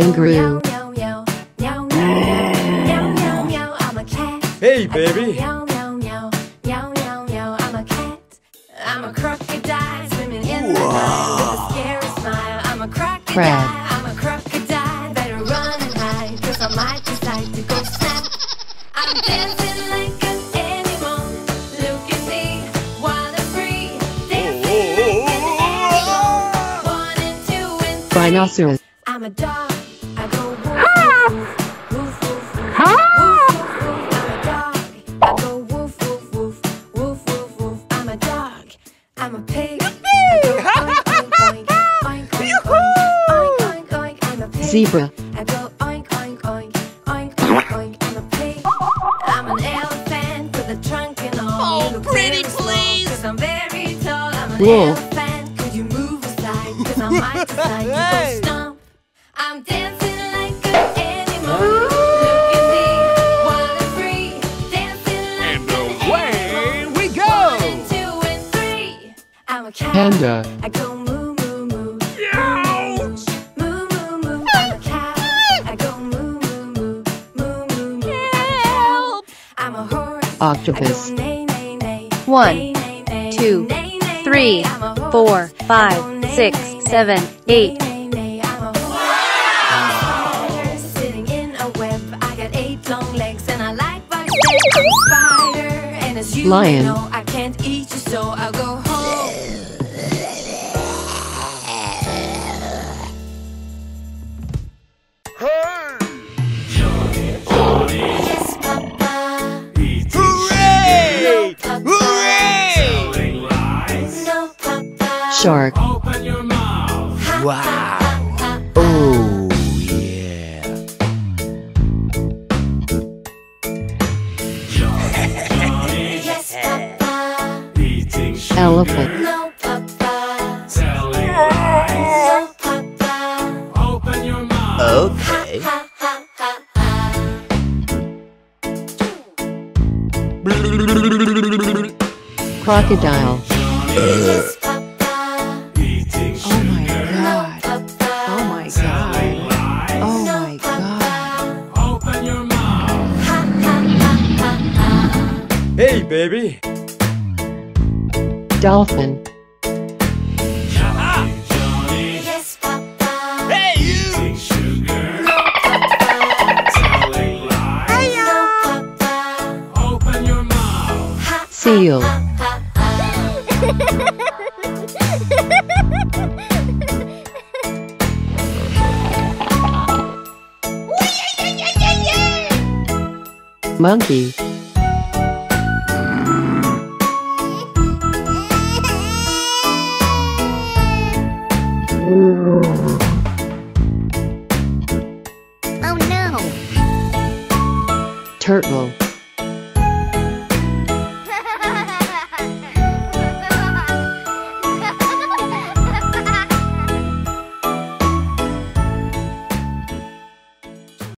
kangaroo. Hey, baby. I'm a crocodile swimming in the Nile with a scary smile. I'm a crocodile. Crab. I'm a crocodile. Better run and hide, 'cause I might decide to go snap. I'm dancing like an animal. Look at me, wild and free. Dancing like an animal. 1 and 2 and 3. Rhinoceros. I'm a dog. I go woof woof woof woof woof woof. I'm a dog. I go woof woof woof woof woof woof. I'm a dog. I'm a pig. I go oink oink oink oink oink oink oink oink. I'm a pig. Zebra. I go oink oink oink oink oink oink. I'm a pig. I'm an elephant with a trunk and all. Oh, You look pretty very small, please. 'cause I'm very tall. I'm an Wolf. elephant. Could you move aside? 'Cause I might decide to go stomp. I'm dancing like an animal. Look at me, wild and free. Dancing like And an away animal. we go. 1 and 2 and 3. I'm a cat. Panda. I go moo moo moo. Ouch. Moo moo moo. I'm a cat. I go moo moo moo. Moo moo moo. I'm a horse. Octopus. I go neigh neigh neigh. 1, Neigh, neigh, neigh. 2, Neigh, neigh, 3, neigh. I'm a horse. 4, I 5, go neigh, 6, neigh, 7, neigh. 8. Neigh, neigh, I'm a horse. I'm a spider sitting in a web. I got 8 long legs and I like bugs. I'm a spider, and as you Lion. know, I can't eat you, so I'll go home. Yes, Papa. Hooray! No, Papa. Hooray! No, Papa. Shark. Wow. Oh, yeah. Yes, Papa. Elephant. No, Papa. No, Papa. Okay. Ha, ha, ha, ha. Crocodile. Yes, Papa. Oh my god. Papa. Oh my god. Oh my god. Hey, baby. Dolphin. Yes, Papa. Hey, you. No, Papa. Seal. Monkey.